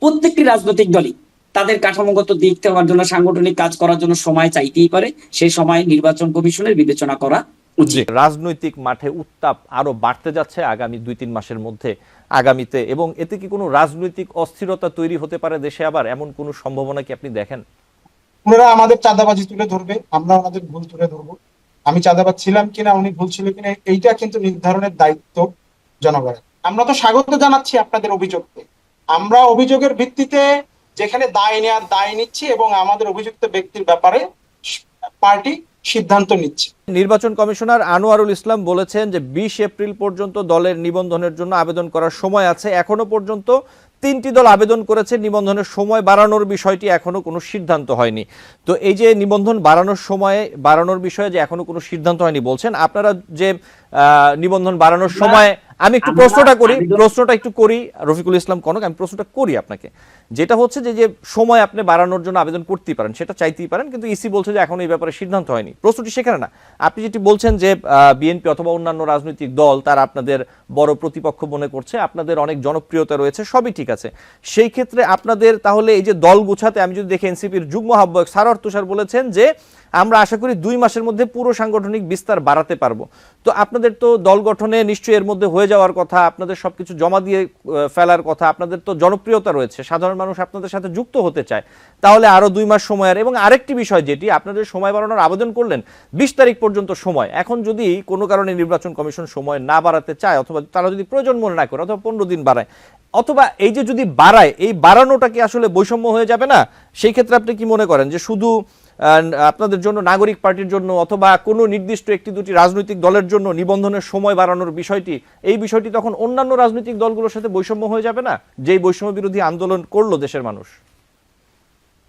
প্রত্যেকটি রাজনৈতিক দলই তাদের কাঠামোগত দিক দেওয়ার জন্য, সাংগঠনিক কাজ করার জন্য সময় চাইতেই পারে। সেই সময় নির্বাচন কমিশনের বিবেচনা করা উচিত। রাজনৈতিক মাঠে উত্তাপ আরো বাড়তে যাচ্ছে আগামী 2-3 মাসের মধ্যে আগামীতে, এবং এতে কি কোনো রাজনৈতিক অস্থিরতা তৈরি হতে পারে দেশে আবার, এমন কোনো সম্ভাবনা কি আপনি দেখেন? ওনারা আমাদের চাঁদাবাজি তুলে ধরবে, আমরা ওনাদের ভুল তুলে ধরবো। আমি চাঁদাবাজ ছিলাম কিনা, উনি ভুল ছিল কিনা, এইটা কিন্তু নির্ধারণের দায়িত্ব জনগণের। আমরা তো স্বাগত জানাচ্ছি আপনাদের অভিযোগকে। আমরা অভিযোগের ভিত্তিতে যেখানে দায় নেওয়ার দায় নিচ্ছি এবং আমাদের অভিযুক্ত ব্যক্তির ব্যাপারে পার্টি সিদ্ধান্ত নিচ্ছে। নির্বাচন কমিশনার আনোয়ারুল ইসলাম বলেছেন যে 20 এপ্রিল পর্যন্ত দলের নিবন্ধনের জন্য আবেদন করার সময় আছে। এখনো পর্যন্ত 3টি দল আবেদন করেছে, নিবন্ধনের সময় বাড়ানোর বিষয়টি এখনো কোনো সিদ্ধান্ত হয়নি। তো এই যে নিবন্ধন বাড়ানোর বিষয়ে যে এখনো কোনো সিদ্ধান্ত হয়নি বলছেন, আপনারা যে নিবন্ধন বাড়ানোর সময়, আমি একটু প্রশ্নটা একটু করি রফিকুল ইসলাম কনক, আমি প্রশ্নটা করি আপনাকে, যেটা হচ্ছে যে সময় আপনি বাড়ানোর জন্য আবেদন করতেই পারেন, সেটা চাইতেই পারেন, কিন্তু ইসি বলছে যে এখন এই ব্যাপারে সিদ্ধান্ত হয়নি। প্রশ্নটি সেখানে না, আপনি যেটি বলছেন যে বিএনপি অথবা অন্যান্য রাজনৈতিক দল তারা আপনাদের বড় প্রতিপক্ষ মনে করছে, আপনাদের অনেক জনপ্রিয়তা রয়েছে, সবই ঠিক আছে। সেই ক্ষেত্রে আপনাদের তাহলে এই যে দল গুছাতে, আমি যদি দেখি এনসিপির যুগ্ম আহ্বায়ক সারোয়ার তুষার বলেছেন যে আমরা আশা করি 2 মাসের মধ্যে পুরো সাংগঠনিক বিস্তার বাড়াতে পারবো। তো আপনাদের তো দল গঠনে নিশ্চয়ই এর মধ্যে হয়ে যাওয়ার কথা, আপনাদের সবকিছু জমা দিয়ে ফেলার কথা, আপনাদের তো জনপ্রিয়তা রয়েছে, সাধারণ মানুষ আপনাদের সাথে যুক্ত হতে চায়, তাহলে আরো 2 মাস সময়ের। এবং আরেকটি বিষয়, যেটি আপনাদের সময় বাড়ানোর আবেদন করলেন 20 তারিখ পর্যন্ত সময়, এখন যদি কোনো কারণে নির্বাচন কমিশন সময় না বাড়াতে চায়, অথবা তারা যদি প্রয়োজন মনে না করে, অথবা 15 দিন বাড়ায়, অথবা এই যে যদি বাড়ায়, এই বাড়ানোটা কি আসলে বৈষম্য হয়ে যাবে না? সেই ক্ষেত্রে আপনি কি মনে করেন যে শুধু আপনাদের জন্য, নাগরিক পার্টির জন্য, অথবা কোনো নির্দিষ্ট 1-2টি রাজনৈতিক দলের জন্য নিবন্ধনের সময় বাড়ানোর এই বিষয়টি তখন অন্যান্য রাজনৈতিক দলগুলোর সাথে বৈষম্য হয়ে যাবে না, যেই বৈষম্য বিরোধী আন্দোলন করলো দেশের মানুষ?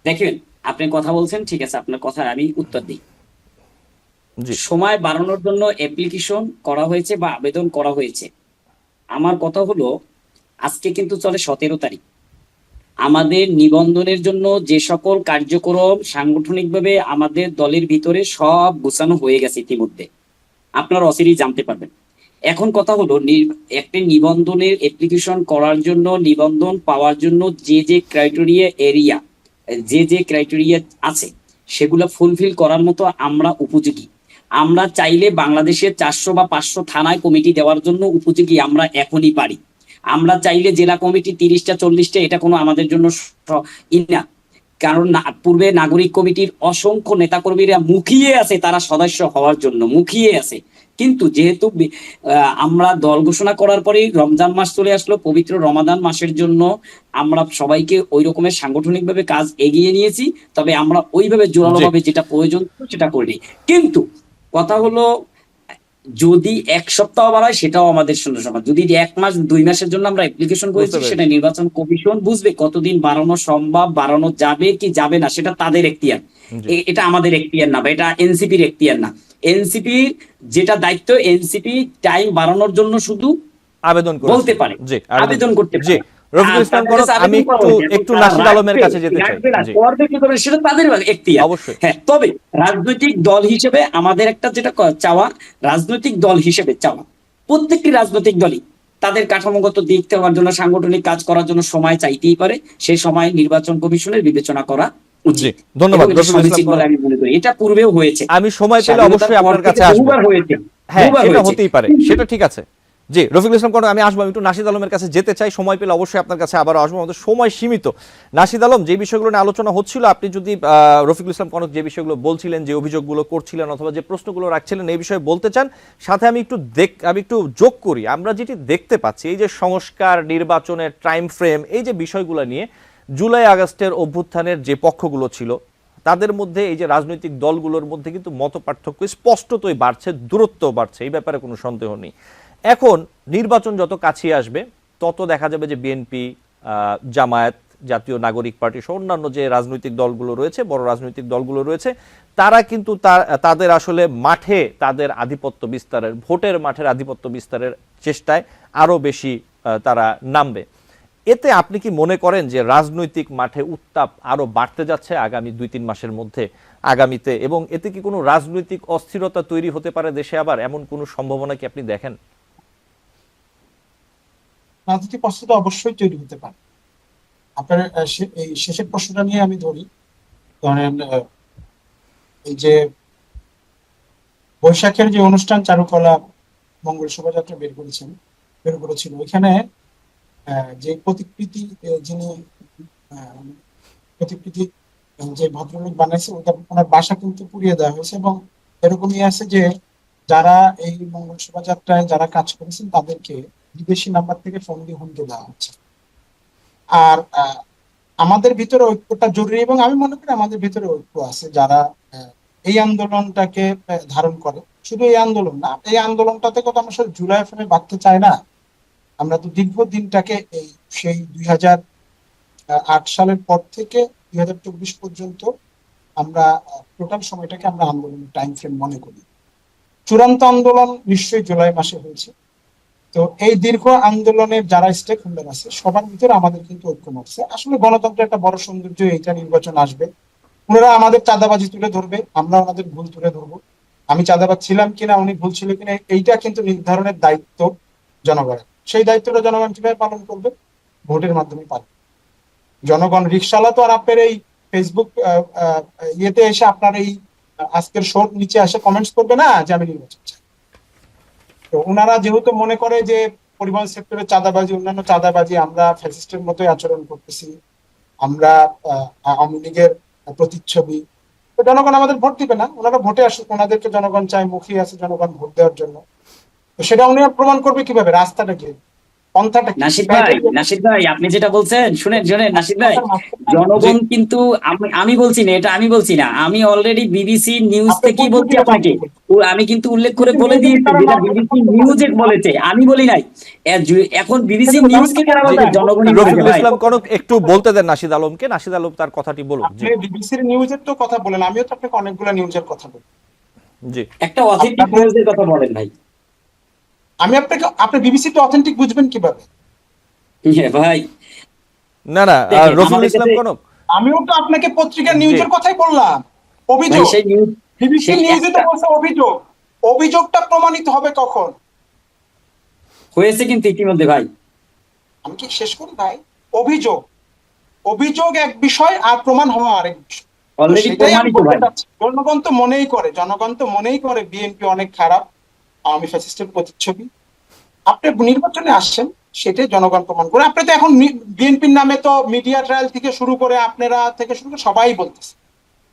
দেখেন, আপনি কথা বলছেন, ঠিক আছে, আপনার কথা আমি উত্তর দিই। সময় বাড়ানোর জন্য অ্যাপ্লিকেশন করা হয়েছে বা আবেদন করা হয়েছে। আমার কথা হলো, আজকে কিন্তু চলে 17 তারিখ। আমাদের নিবন্ধনের জন্য যে সকল কার্যক্রম সাংগঠনিকভাবে আমাদের দলের ভিতরে সব গোছানো হয়ে গেছে ইতিমধ্যে, আপনারা অচিরেই জানতে পারবেন। এখন কথা হলো, একটা নিবন্ধনের অ্যাপ্লিকেশন করার জন্য, নিবন্ধন পাওয়ার জন্য যে ক্রাইটেরিয়া আছে, সেগুলো ফুলফিল করার মতো আমরা উপযোগী। আমরা চাইলে বাংলাদেশের 400 বা 500 থানায় কমিটি দেওয়ার জন্য উপযোগী, আমরা এখনই পারি। আমরা চাইলে জেলা কমিটি 30টা 40টা, এটা কোনো আমাদের জন্য না, কারণ পূর্বে নাগরিক কমিটির অসংখ্য নেতাকর্মীরা মুখিয়ে আছে, তারা সদস্য হওয়ার জন্য মুখিয়ে আছে। কিন্তু যেহেতু আমরা দল ঘোষণা করার পরেই রমজান মাস চলে আসলো, পবিত্র রমাদান মাসের জন্য আমরা সবাইকে ওই রকমের সাংগঠনিকভাবে কাজ এগিয়ে নিয়েছি। তবে আমরা ওইভাবে জোরালোভাবে যেটা প্রয়োজন সেটা করিনি। কিন্তু কথা হলো, যদি 1 সপ্তাহ বাড়ায় সেটাও আমাদের সমস্যা। যদি 1 মাস 2 মাসের জন্য আমরা অ্যাপ্লিকেশন করেছি, সেটা নির্বাচন কমিশন বুঝবে কতদিন বাড়ানো সম্ভব, বাড়ানো যাবে কি যাবে না, সেটা তাদের এখতিয়ার। এটা আমাদের এখতিয়ার না, বা এটা এনসিপির এখতিয়ার না। এনসিপির যেটা দায়িত্ব, এনসিপি টাইম বাড়ানোর জন্য শুধু আবেদন বলতে পারে, আবেদন করতে পারে। রফিকুল ইসলাম কনক, আমি একটু নাশিদ আলমের কাছে যেতে চাই। সেটা তাদের এখতিয়ার। হ্যাঁ, তবে রাজনৈতিক দল হিসেবে আমাদের একটা যেটা চাওয়া, রাজনৈতিক দল হিসেবে চাওয়া, প্রত্যেকটি রাজনৈতিক দলই তাদের কাঠামোগত দিক দেওয়ার জন্য, সাংগঠনিক কাজ করার জন্য সময় চাইতেই পারে। সেই সময় নির্বাচন কমিশনের বিবেচনা করা উচিত। ধন্যবাদ রফিকুল ইসলাম কনক। আমি মনে করি এটা পূর্বেও হয়েছে, আমি সময় পেলে অবশ্যই আপনার কাছে আসবো। হ্যাঁ, সেটা হতেই পারে, সেটা ঠিক আছে। জি, রফিকুল ইসলাম কনক, আমি আসবো। আমি একটু নাশিদ আলমের কাছে যেতে চাই, সময় পেলে অবশ্যই আপনার কাছে আবারও আসবো, আমাদের সময় সীমিত। নাশিদ আলম, যে বিষয়গুলো নিয়ে আলোচনা হচ্ছিল, আপনি যদি রফিকুল ইসলাম কনক যে বিষয়গুলো বলছিলেন, যে অভিযোগগুলো করছিলেন, অথবা যে প্রশ্নগুলো রাখছিলেন, এই বিষয়ে বলতে চান, সাথে আমি একটু যোগ করি। আমরা যেটি দেখতে পাচ্ছি, এই যে সংস্কার, নির্বাচনের টাইম ফ্রেম, এই যে বিষয়গুলো নিয়ে জুলাই আগস্টের অভ্যুত্থানের যে পক্ষগুলো ছিল, তাদের মধ্যে, এই যে রাজনৈতিক দলগুলোর মধ্যে কিন্তু মত পার্থক্য স্পষ্টতই বাড়ছে, দূরত্ব বাড়ছে, এই ব্যাপারে কোনো সন্দেহ নেই। এখন নির্বাচন যত কাছে আসবে, তত দেখা যাবে যে বিএনপি, জামায়াত, জাতীয় নাগরিক পার্টি সহ অন্যান্য যে রাজনৈতিক দলগুলো রয়েছে, বড় রাজনৈতিক দলগুলো রয়েছে, তারা কিন্তু তাদের আসলে মাঠে তাদের আধিপত্য বিস্তারের, ভোটের মাঠের আধিপত্য বিস্তারের চেষ্টায় আরো বেশি তারা নামবে। এতে আপনি কি মনে করেন যে রাজনৈতিক মাঠে উত্তাপ আরো বাড়তে যাচ্ছে আগামী 2-3 মাসের মধ্যে আগামীতে, এবং এতে কি কোনো রাজনৈতিক অস্থিরতা তৈরি হতে পারে দেশে আবার, এমন কোনো সম্ভাবনা কি আপনি দেখেন? রাজনৈতিক অস্থিরতা অবশ্যই তৈরি হতে পারে। আপনার এই শেষের প্রশ্নটা নিয়ে আমি ধরি। ধরেন এই যে বৈশাখের যে অনুষ্ঠান চারুকলা মঙ্গল শোভাযাত্রা বের করেছিল, ওইখানে যে প্রতিকৃতি যিনি আহ, প্রতিকৃতি যে ভদ্রলোক বানাইছে ওনার বাসা কিন্তু পুড়িয়ে দেওয়া হয়েছে, এবং এরকমই আছে যে যারা এই মঙ্গল শোভাযাত্রায় যারা কাজ করেছেন তাদেরকে বিদেশি নাম্বার থেকে ফোন দিয়ে হুমকি দেওয়া হচ্ছে। আর আমাদের ভিতরে ঐক্যটা জরুরি, এবং আমি মনে করি আমাদের ভিতরে ঐক্য আছে যারা এই আন্দোলনটাকে ধারণ করে। শুধু এই আন্দোলন না, এই আন্দোলনটাতে কত আমরা শুধু জুলাই ফেমে বাঁধতে চাই না, আমরা তো দীর্ঘ দিনটাকে এই সেই 2008 সালের পর থেকে 2024 পর্যন্ত আমরা টোটাল সময়টাকে আমরা আন্দোলনের টাইম ফ্রেম মনে করি। চূড়ান্ত আন্দোলন নিশ্চয়ই জুলাই মাসে হয়েছে। তো এই দীর্ঘ আন্দোলনের যারা স্টেক হোল্ডার আছে সবার ভিতরে আমাদের কিন্তু ঐক্য আছে। আসলে গণতন্ত্রের একটা বড় সৌন্দর্য এইটা, নির্বাচন আসবে, ওনারা আমাদের চাঁদাবাজি তুলে ধরবে, আমরা ওনাদের ভুল তুলে ধরবো। আমি চাঁদাবাজ ছিলাম কিনা, উনি ভুল ছিল কিনা, এইটা কিন্তু নির্ধারণের দায়িত্ব জনগণের। সেই দায়িত্বটা জনগণ কিভাবে পালন করবে? ভোটের মাধ্যমে পালন। জনগণ রিকশাওয়ালা তো আর আপনার এই ফেসবুক ইয়েতে এসে আপনার এই আজকের শোর নিচে এসে কমেন্টস করবে না যে আমি নির্বাচন চাই। তো ওনারা যেহেতু মনে করে যে পরিবহন সেক্টরে চাঁদাবাজি, অন্যান্য চাঁদাবাজি, আমরা ফ্যাসিস্টের মতোই আচরণ করতেছি, আমরা আওয়ামী লীগের প্রতিচ্ছবি, তো জনগণ আমাদের ভোট দিবে না। ওনারা ভোটে আসুক, ওনাদেরকে জনগণ চায়, মুখী আছে জনগণ ভোট দেওয়ার জন্য। তো সেটা উনি প্রমাণ করবে কিভাবে? রাস্তাটা কি, পন্থাটা কি? নাসিদ ভাই আপনি যেটা বলছেন, শুনেন শুনেন নাসিদ ভাই, জি, জনগণ কিন্তু আমি বলছি না, এটা আমি বলছি না, আমি অলরেডি বিবিসি নিউজ আপনি থেকেই বুঝবেন বলছি কিভাবে? আপনাকে। আমি কিন্তু উল্লেখ করে কিন্তু বলে নিউজে কি দিয়েছি তারা যেটা না বলে বিবিসি সত্য বলে? নিউজে বলেছে, আমি বলি নাই। এখন বিবিসি কিন্তু নিউজকে যারা বলা জি, বলছে যায়, জনগণই বলেছে রফিকুল ভাই। ইসলাম কনক একটু বলতে দেন নাশিদ আলমকে, নাশিদ আলম তার কথাটি বলুন। জি আপনি বিবিসির নিউজের তো কথা বলেন, আমিও তো আপনাকে অনেকগুলো নিউজের কথা বলি। জি একটা অথেন্টিক আপনাদের নিউজের কথা বলেন ভাই। আমি আপনাকে, আপনি বিবিসি তো অথেন্টিক বুঝবেন কিভাবে? হ্যাঁ ভাই, না না, দেখেন রফিকুল আমাদের ইসলাম কাছে, কনক, আমিও তো আপনাকে পত্রিকার জি নিউজের কথাই বললাম। ভাই অভিযোগ, সেই নিউজ, বিবিসি সেই নিউজে তো একটা বলছে অভিযোগ। অভিযোগটা প্রমাণিত হবে কখন? হয়েছে কিন্তু ইতিমধ্যে ভাই। আমি কি শেষ করি ভাই? অভিযোগ, অভিযোগ এক বিষয় আর প্রমাণ হওয়া আরেক বিষয়। তো অলরেডি সেটাই আমি প্রমাণিত বলতে ভাই। চাচ্ছি, জনগণ তো মনেই করে বিএনপি অনেক খারাপ, আওয়ামী ফ্যাসিস্টের প্রতিচ্ছবি। আপনি নির্বাচনে আসছেন, সেটাই জনগণ প্রমাণ করে। আপনি তো এখন বিএনপির নামে তো মিডিয়া ট্রায়াল থেকে শুরু করে আপনারা থেকে শুরু করে সবাই বলতেছে।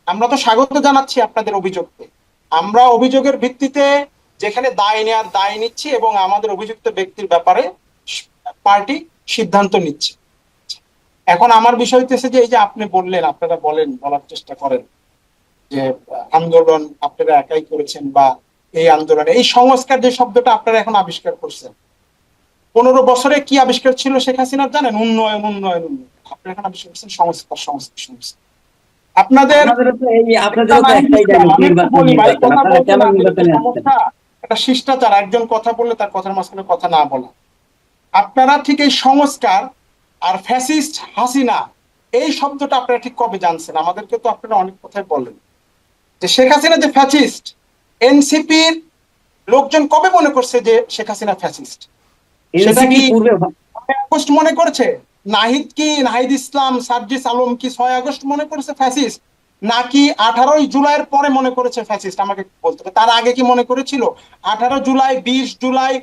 আমরা তো স্বাগত জানাচ্ছি আপনাদের অভিযোগকে। আমরা অভিযোগের ভিত্তিতে যেখানে দায় নেওয়ার দায় নিচ্ছি, এবং আমাদের অভিযুক্ত ব্যক্তির ব্যাপারে পার্টি সিদ্ধান্ত নিচ্ছে। এখন আমার বিষয় হচ্ছে যে এই যে আপনি বললেন, আপনারা বলার চেষ্টা করেন যে আন্দোলন আপনারা একাই করেছেন, বা এই আন্দোলনে এই সংস্কার যে শব্দটা আপনারা এখন আবিষ্কার করছেন, 15 বছরে কি আবিষ্কার ছিল শেখ হাসিনার জানেন? উন্নয়ন উন্নয়ন উন্নয়ন। আপনারা এখন আবিষ্কার করছেন সংস্কার সংস্কার সংস্কার। আপনাদের আপনাদেরও তো একটাই ডায়লগ, আমি একটু নির্বাচন বলি ভাই, নির্বাচন, কথা আপনারা বলতে কেন না দিলে তো নির্বাচনে আসছেন? সমস্যা। একটা শিষ্টাচার, একজন কথা বললে তার কথার মাঝখানে কথা না বলা। আপনারা ঠিক এই সংস্কার আর ফ্যাসিস্ট হাসিনা এই শব্দটা আপনারা ঠিক কবে জানছেন? আমাদেরকে তো আপনারা অনেক কথাই বলেন যে শেখ হাসিনা যে ফ্যাসিস্ট। এনসিপির লোকজন কবে মনে করছে যে শেখ হাসিনা ফ্যাসিস্ট? সেটা এনসিপি কি পূর্বে 6 আগস্ট মনে করেছে? নাহিদ ইসলাম, সার্জিস আলম কি 6 আগস্ট মনে করেছে ফ্যাসিস্ট? নাকি 18 জুলাইয়ের পরে মনে করেছে ফ্যাসিস্ট? আমাকে বলতে হবে। তার আগে কি মনে করেছিল? 18 জুলাই, 20 জুলাই,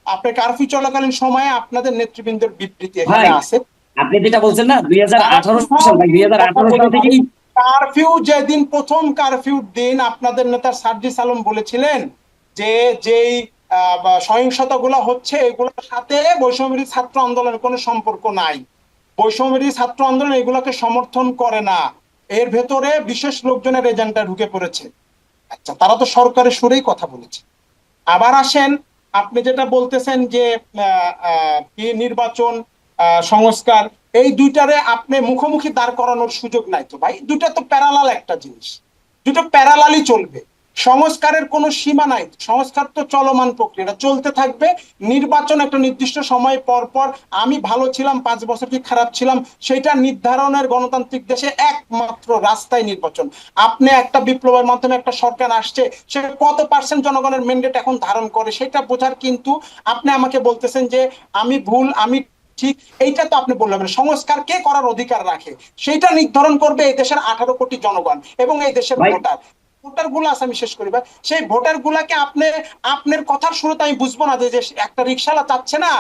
আপনার কারফিউ চলাকালীন সময়ে আপনাদের নেতৃবৃন্দের বিবৃতি এখানে ভাই, আছে। আপনি যেটা বলছেন না 2018 সাল, ভাই কথা 2018 বলে সাল থেকেই কারফিউ যেদিন প্রথম কারফিউর দিন আপনাদের নেতা সার্জিস আলম বলেছিলেন যে যেই সহিংসতা গুলা হচ্ছে এগুলোর সাথে বৈষম্যবিরোধী ছাত্র আন্দোলনের কোনো সম্পর্ক নাই, বৈষম্যবিরোধী ছাত্র আন্দোলন এগুলোকে সমর্থন করে না, এর ভেতরে বিশেষ লোকজনের এজেন্ডা ঢুকে পড়েছে। আচ্ছা, তারা তো সরকারের সুরেই কথা বলেছে। আবার আসেন, আপনি যেটা বলতেছেন যে কি নির্বাচন সংস্কার, এই দুইটারে আপনি মুখোমুখি দাঁড় করানোর সুযোগ নাই তো ভাই। দুইটা তো প্যারালাল একটা জিনিস, দুটো প্যারালালই চলবে। সংস্কারের কোনো সীমা নাই, সংস্কার তো চলমান প্রক্রিয়া, এটা চলতে থাকবে। নির্বাচন একটা নির্দিষ্ট সময় পর পর, আমি ভালো ছিলাম 5 বছর কি খারাপ ছিলাম সেটা নির্ধারণের গণতান্ত্রিক দেশে একমাত্র রাস্তায় নির্বাচন। আপনি একটা বিপ্লবের মাধ্যমে একটা সরকার আসছে, সে কত পার্সেন্ট জনগণের ম্যান্ডেট এখন ধারণ করে সেটা বোঝার, কিন্তু আপনি আমাকে বলতেছেন যে আমি ভুল, আমি ঠিক, এইটা তো আপনি বললেন না। সংস্কার কে করার অধিকার রাখে সেইটা নির্ধারণ করবে এই দেশের 18 কোটি জনগণ এবং এই দেশের ভাই ভোটার গুলো আছে। আমি শেষ করি ভাই, সেই ভোটার গুলাকে আপনি আপনার কথার শুরুতে আমি বুঝবো না যে একটা রিকশাওয়ালা চাচ্ছে না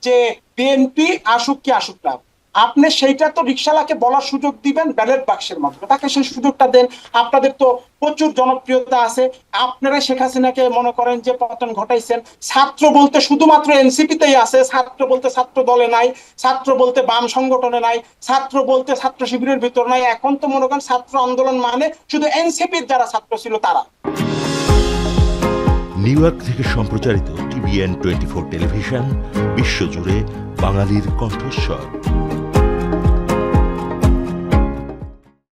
যে বিএনপি আসুক কি আসুক না, আপনি সেইটা তো রিকশাওয়ালাকে বলার সুযোগ দিবেন ব্যালট বাক্সের মাধ্যমে, তাকে সেই সুযোগটা দেন। আপনাদের তো প্রচুর জনপ্রিয়তা আছে, আপনারা শেখ হাসিনাকে মনে করেন যে পতন ঘটাইছেন। ছাত্র বলতে শুধুমাত্র এনসিপিতেই আছে, ছাত্র বলতে ছাত্র দলে নাই, ছাত্র বলতে বাম সংগঠনে নাই, ছাত্র বলতে ছাত্র শিবিরের ভিতর নাই। এখন তো মনে করেন ছাত্র আন্দোলন মানে শুধু এনসিপির যারা ছাত্র ছিল তারা। নিউ ইয়র্ক থেকে সম্প্রচারিত TVN 24 টেলিভিশন বিশ্বজুড়ে বাঙালির কণ্ঠস্বর।